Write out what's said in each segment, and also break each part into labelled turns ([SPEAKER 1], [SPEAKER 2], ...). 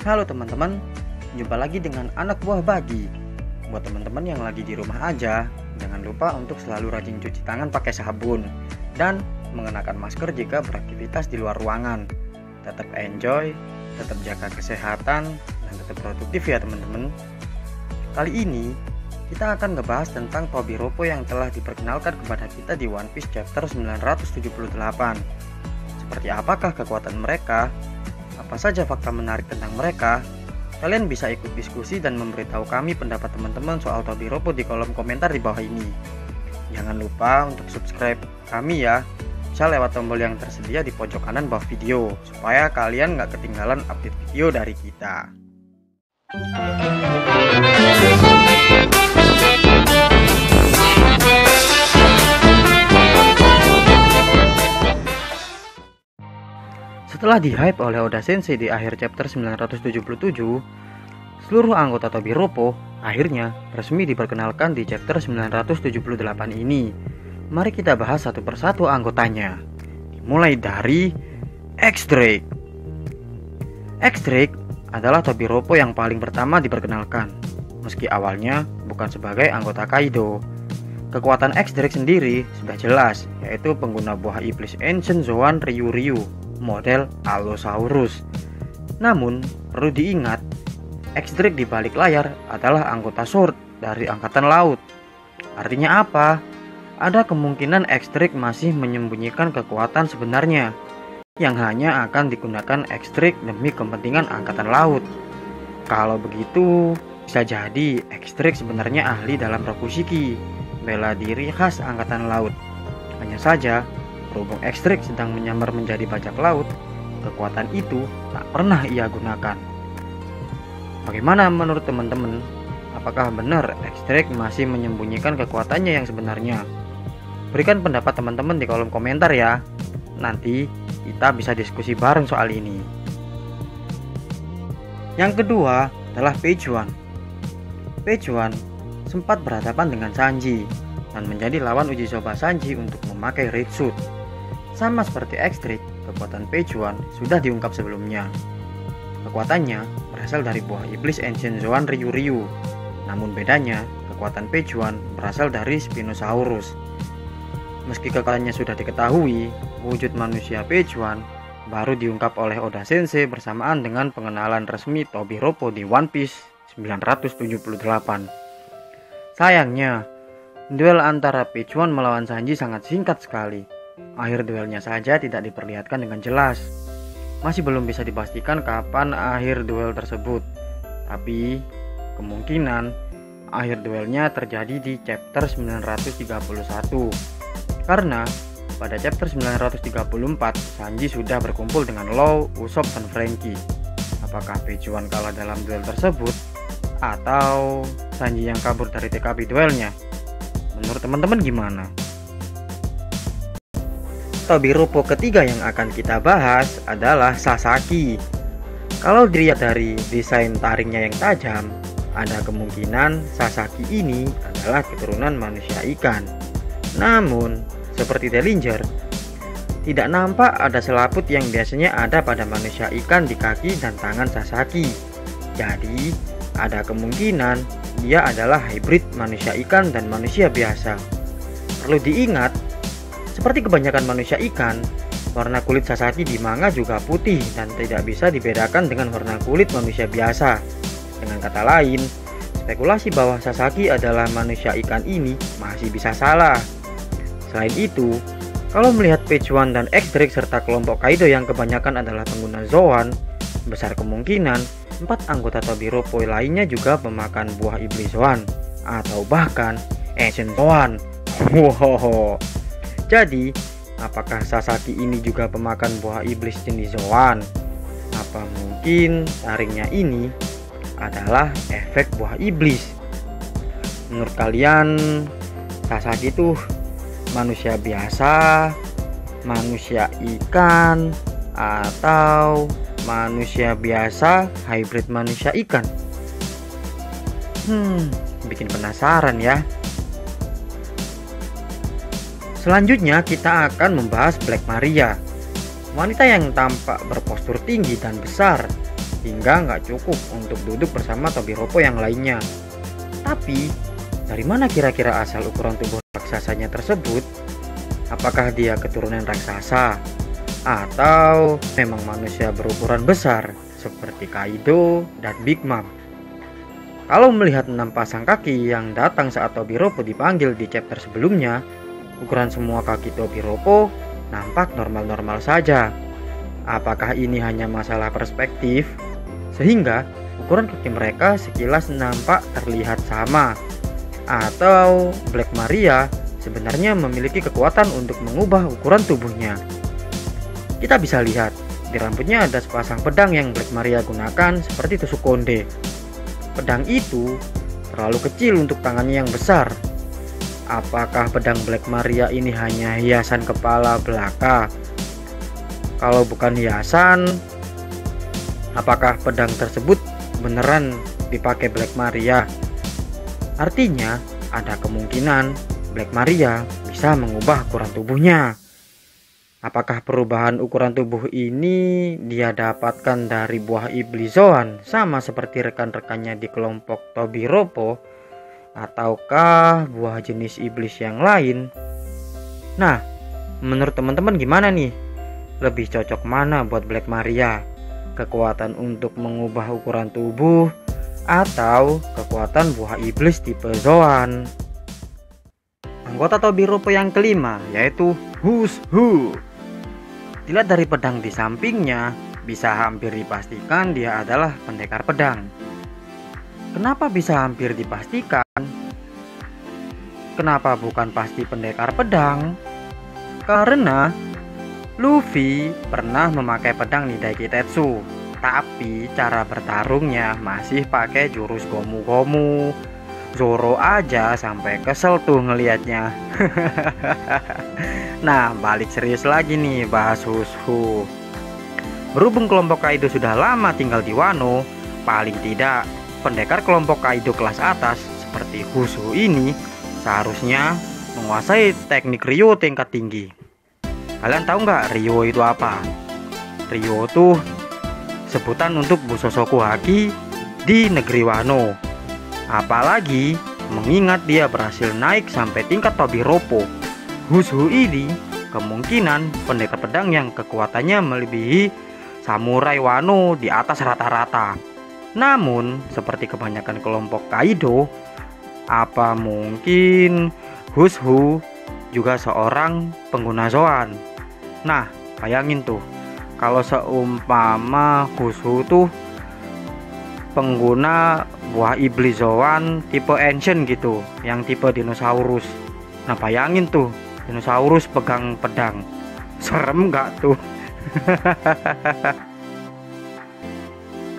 [SPEAKER 1] Halo teman-teman, jumpa lagi dengan anak buah Bagi. Buat teman-teman yang lagi di rumah aja, jangan lupa untuk selalu rajin cuci tangan pakai sabun dan mengenakan masker jika beraktivitas di luar ruangan. Tetap enjoy, tetap jaga kesehatan, dan tetap produktif ya teman-teman. Kali ini kita akan ngebahas tentang Tobi Roppo yang telah diperkenalkan kepada kita di One Piece chapter 978. Seperti apakah kekuatan mereka? Apa saja fakta menarik tentang mereka? Kalian bisa ikut diskusi dan memberitahu kami pendapat teman-teman soal Tobi Roppo di kolom komentar di bawah ini. Jangan lupa untuk subscribe kami ya, bisa lewat tombol yang tersedia di pojok kanan bawah video, supaya kalian nggak ketinggalan update video dari kita. Setelah di-hype oleh Oda Sensei di akhir chapter 977, seluruh anggota Tobi Roppo akhirnya resmi diperkenalkan di chapter 978 ini. Mari kita bahas satu persatu anggotanya. Mulai dari X-Drake. X-Drake adalah Tobi Roppo yang paling pertama diperkenalkan, meski awalnya bukan sebagai anggota Kaido. Kekuatan X-Drake sendiri sudah jelas, yaitu pengguna buah iblis Ancient Zoan Ryu model Allosaurus. Namun, perlu diingat, X-Drake di balik layar adalah anggota Sword dari Angkatan Laut. Artinya apa? Ada kemungkinan X-Drake masih menyembunyikan kekuatan sebenarnya, yang hanya akan digunakan X-Drake demi kepentingan Angkatan Laut. Kalau begitu, bisa jadi X-Drake sebenarnya ahli dalam Rokushiki, bela diri khas Angkatan Laut. Hanya saja, berhubung X-Drake sedang menyamar menjadi bajak laut, kekuatan itu tak pernah ia gunakan. Bagaimana menurut teman-teman? Apakah benar X-Drake masih menyembunyikan kekuatannya yang sebenarnya? Berikan pendapat teman-teman di kolom komentar ya. Nanti kita bisa diskusi bareng soal ini. Yang kedua adalah Page One. Page One sempat berhadapan dengan Sanji dan menjadi lawan uji coba Sanji untuk memakai Red Suit. Sama seperti X-Drake, kekuatan Page One sudah diungkap sebelumnya. Kekuatannya berasal dari buah iblis Ancient Zoan Ryu. Namun bedanya, kekuatan Page One berasal dari Spinosaurus. Meski kekuatannya sudah diketahui, wujud manusia Page One baru diungkap oleh Oda Sensei bersamaan dengan pengenalan resmi Tobi Roppo di One Piece 978. Sayangnya, duel antara Page One melawan Sanji sangat singkat sekali. Akhir duelnya saja tidak diperlihatkan dengan jelas. Masih belum bisa dipastikan kapan akhir duel tersebut. Tapi kemungkinan akhir duelnya terjadi di chapter 931. Karena pada chapter 934 Sanji sudah berkumpul dengan Law, Usopp, dan Franky. Apakah Page One kalah dalam duel tersebut atau Sanji yang kabur dari TKP duelnya? Menurut teman-teman gimana? Tobi Roppo ketiga yang akan kita bahas adalah Sasaki. Kalau dilihat dari desain taringnya yang tajam, ada kemungkinan Sasaki ini adalah keturunan manusia ikan. Namun, seperti Dellinger, tidak nampak ada selaput yang biasanya ada pada manusia ikan di kaki dan tangan Sasaki. Jadi, ada kemungkinan dia adalah hybrid manusia ikan dan manusia biasa. Perlu diingat, seperti kebanyakan manusia ikan, warna kulit Sasaki di manga juga putih dan tidak bisa dibedakan dengan warna kulit manusia biasa. Dengan kata lain, spekulasi bahwa Sasaki adalah manusia ikan ini masih bisa salah. Selain itu, kalau melihat Page One dan X-Drake serta kelompok Kaido yang kebanyakan adalah pengguna Zoan, besar kemungkinan 4 anggota Tobi Roppo lainnya juga pemakan buah iblis Zoan atau bahkan Ancient Zoan. Wow. Jadi, apakah Sasaki ini juga pemakan buah iblis jenis Zoan? Apa mungkin taringnya ini adalah efek buah iblis? Menurut kalian, Sasaki itu manusia biasa, manusia ikan, atau manusia biasa hybrid manusia ikan? Bikin penasaran ya. Selanjutnya kita akan membahas Black Maria, wanita yang tampak berpostur tinggi dan besar. hingga nggak cukup untuk duduk bersama Tobiropo yang lainnya. Tapi, dari mana kira-kira asal ukuran tubuh raksasanya tersebut? Apakah dia keturunan raksasa? Atau memang manusia berukuran besar seperti Kaido dan Big Mom? Kalau melihat 6 pasang kaki yang datang saat Tobiropo dipanggil di chapter sebelumnya, ukuran semua kaki Tobiropo nampak normal-normal saja. Apakah ini hanya masalah perspektif? Sehingga ukuran kaki mereka sekilas nampak terlihat sama. Atau Black Maria sebenarnya memiliki kekuatan untuk mengubah ukuran tubuhnya. Kita bisa lihat, di rambutnya ada sepasang pedang yang Black Maria gunakan seperti tusuk konde. Pedang itu terlalu kecil untuk tangannya yang besar. Apakah pedang Black Maria ini hanya hiasan kepala belaka? Kalau bukan hiasan, apakah pedang tersebut beneran dipakai Black Maria? Artinya, ada kemungkinan Black Maria bisa mengubah ukuran tubuhnya. Apakah perubahan ukuran tubuh ini dia dapatkan dari buah iblis Zoan sama seperti rekan-rekannya di kelompok Tobiropo, ataukah buah jenis iblis yang lain? Nah, menurut teman-teman gimana nih? Lebih cocok mana buat Black Maria? Kekuatan untuk mengubah ukuran tubuh atau kekuatan buah iblis tipe Zoan? Anggota Tobiropo yang kelima yaitu Hushu. Dilihat dari pedang di sampingnya, bisa hampir dipastikan dia adalah pendekar pedang. Kenapa bisa hampir dipastikan? Kenapa bukan pasti pendekar pedang? Karena Luffy pernah memakai pedang Nidai Kitetsu, tapi cara bertarungnya masih pakai jurus Gomu-Gomu. Zoro aja sampai kesel tuh ngelihatnya. Nah, balik serius lagi nih bahas Hushu. Berhubung kelompok Kaido sudah lama tinggal di Wano, paling tidak pendekar kelompok Kaido kelas atas seperti Hushu ini seharusnya menguasai teknik Ryo tingkat tinggi. Kalian tahu nggak Ryo itu apa? Ryo tuh sebutan untuk Busosoku Haki di negeri Wano. Apalagi mengingat dia berhasil naik sampai tingkat Tobiropo. Hushu ini kemungkinan pendekar pedang yang kekuatannya melebihi samurai Wano di atas rata-rata. Namun, seperti kebanyakan kelompok Kaido, apa mungkin Hushu juga seorang pengguna Zoan? Nah, bayangin tuh, kalau seumpama Hushu tuh pengguna buah iblis Zoan tipe ancient gitu, yang tipe dinosaurus. Nah, bayangin tuh, dinosaurus pegang pedang. Serem nggak tuh?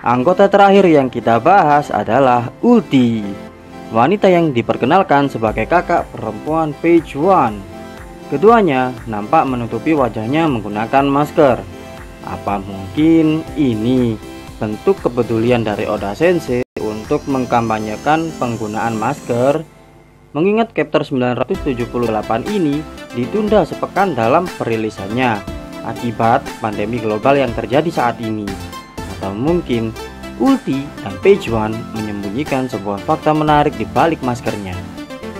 [SPEAKER 1] Anggota terakhir yang kita bahas adalah Ulti, wanita yang diperkenalkan sebagai kakak perempuan Page One. Keduanya nampak menutupi wajahnya menggunakan masker. Apa mungkin ini bentuk kepedulian dari Oda Sensei untuk mengkampanyekan penggunaan masker? Mengingat chapter 978 ini ditunda sepekan dalam perilisannya akibat pandemi global yang terjadi saat ini. Atau mungkin Ulti dan Page One menyembunyikan sebuah fakta menarik di balik maskernya,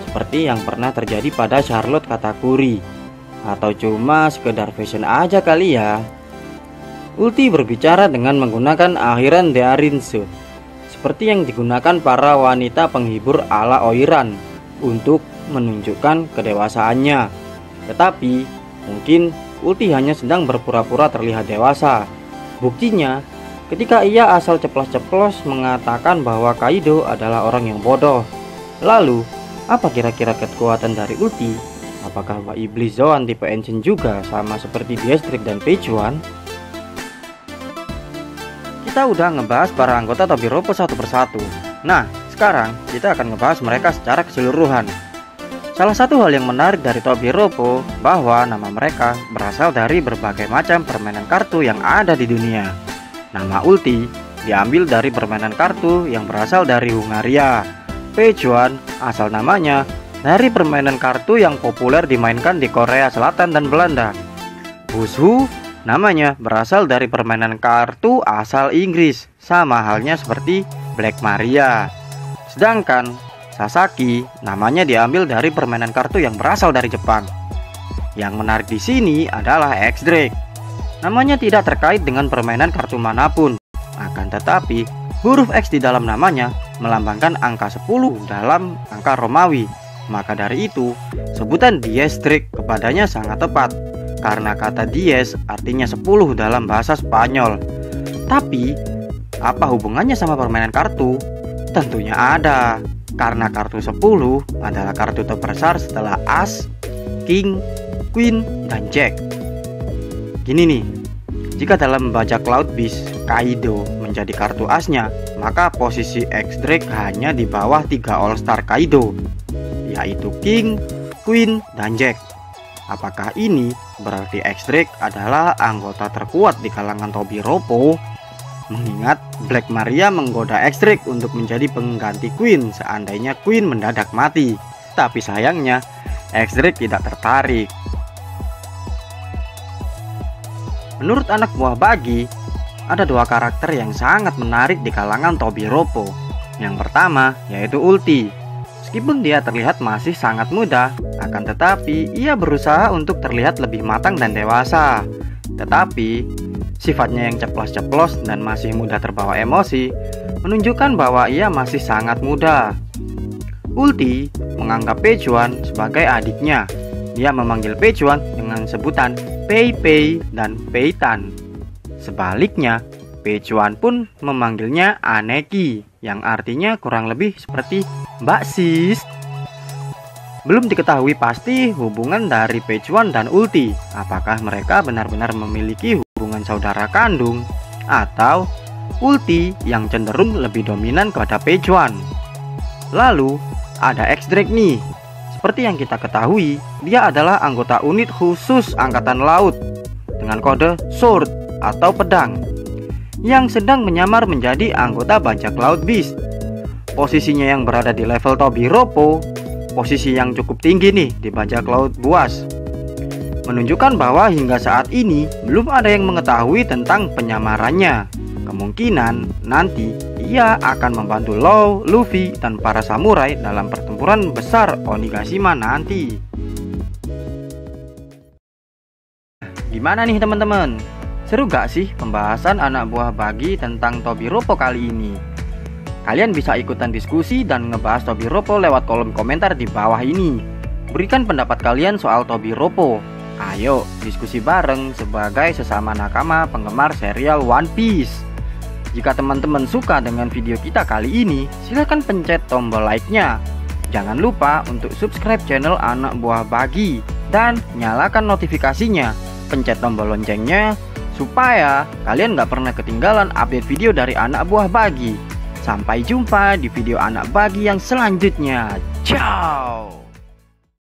[SPEAKER 1] seperti yang pernah terjadi pada Charlotte Katakuri. Atau cuma sekedar fashion aja kali ya. Ulti berbicara dengan menggunakan akhiran Dearinsu, seperti yang digunakan para wanita penghibur ala Oiran untuk menunjukkan kedewasaannya. Tetapi mungkin Ulti hanya sedang berpura-pura terlihat dewasa. Buktinya, ketika ia asal ceplos-ceplos mengatakan bahwa Kaido adalah orang yang bodoh. Lalu, apa kira-kira kekuatan dari Ulti? Apakah Wa Iblis Zoan tipe ancient juga sama seperti District dan Page One? Kita udah ngebahas para anggota Tobiropo satu persatu. Nah, sekarang kita akan ngebahas mereka secara keseluruhan. Salah satu hal yang menarik dari Tobiropo bahwa nama mereka berasal dari berbagai macam permainan kartu yang ada di dunia. Nama Ulti diambil dari permainan kartu yang berasal dari Hungaria. Page One asal namanya dari permainan kartu yang populer dimainkan di Korea Selatan dan Belanda. Hushu Namanya berasal dari permainan kartu asal Inggris, sama halnya seperti Black Maria. Sedangkan Sasaki namanya diambil dari permainan kartu yang berasal dari Jepang. Yang menarik di sini adalah X-Drake. Namanya tidak terkait dengan permainan kartu manapun. Akan tetapi, huruf X di dalam namanya melambangkan angka 10 dalam angka Romawi. Maka dari itu, sebutan Dies Drake kepadanya sangat tepat. Karena kata dies artinya 10 dalam bahasa Spanyol. Tapi, apa hubungannya sama permainan kartu? Tentunya ada. Karena kartu 10 adalah kartu terbesar setelah As, King, Queen, dan Jack. Gini nih, jika dalam membaca Cloud Beast, Kaido menjadi kartu asnya, maka posisi X-Drake hanya di bawah 3 All-Star Kaido, yaitu King, Queen, dan Jack. Apakah ini berarti X-Drake adalah anggota terkuat di kalangan Tobiropo? Mengingat Black Maria menggoda X-Drake untuk menjadi pengganti Queen seandainya Queen mendadak mati. Tapi sayangnya X-Drake tidak tertarik. Menurut anak buah Bagi, ada 2 karakter yang sangat menarik di kalangan Tobiropo. Yang pertama yaitu Ulti. Meskipun dia terlihat masih sangat muda, akan tetapi ia berusaha untuk terlihat lebih matang dan dewasa. Tetapi sifatnya yang ceplos-ceplos dan masih mudah terbawa emosi menunjukkan bahwa ia masih sangat muda. Ulti menganggap Peijuan sebagai adiknya. Dia memanggil Peijuan dengan sebutan Pei Pei dan Peitan. Sebaliknya, Peijuan pun memanggilnya Aneki, yang artinya kurang lebih seperti Mbak Sis. Belum diketahui pasti hubungan dari Peijuan dan Ulti. Apakah mereka benar-benar memiliki hubungan saudara kandung, atau Ulti yang cenderung lebih dominan kepada Peijuan. Lalu ada X-Drake nih. Seperti yang kita ketahui, dia adalah anggota unit khusus Angkatan Laut dengan kode Sword atau pedang, yang sedang menyamar menjadi anggota bajak laut Beast. Posisinya yang berada di level Tobiropo, posisi yang cukup tinggi nih di bajak laut buas, menunjukkan bahwa hingga saat ini belum ada yang mengetahui tentang penyamarannya. Kemungkinan nanti ia akan membantu Law, Luffy, dan para samurai dalam pertempuran besar Onigashima nanti. Gimana nih teman-teman? Seru gak sih pembahasan anak buah Bagi tentang Tobiropo kali ini? Kalian bisa ikutan diskusi dan ngebahas Tobiropo lewat kolom komentar di bawah ini. Berikan pendapat kalian soal Tobiropo. Ayo diskusi bareng sebagai sesama nakama penggemar serial One Piece. Jika teman-teman suka dengan video kita kali ini, silahkan pencet tombol like-nya. Jangan lupa untuk subscribe channel Anak Buah Bagi dan nyalakan notifikasinya. Pencet tombol loncengnya supaya kalian gak pernah ketinggalan update video dari Anak Buah Bagi. Sampai jumpa di video Anak Bagi yang selanjutnya. Ciao.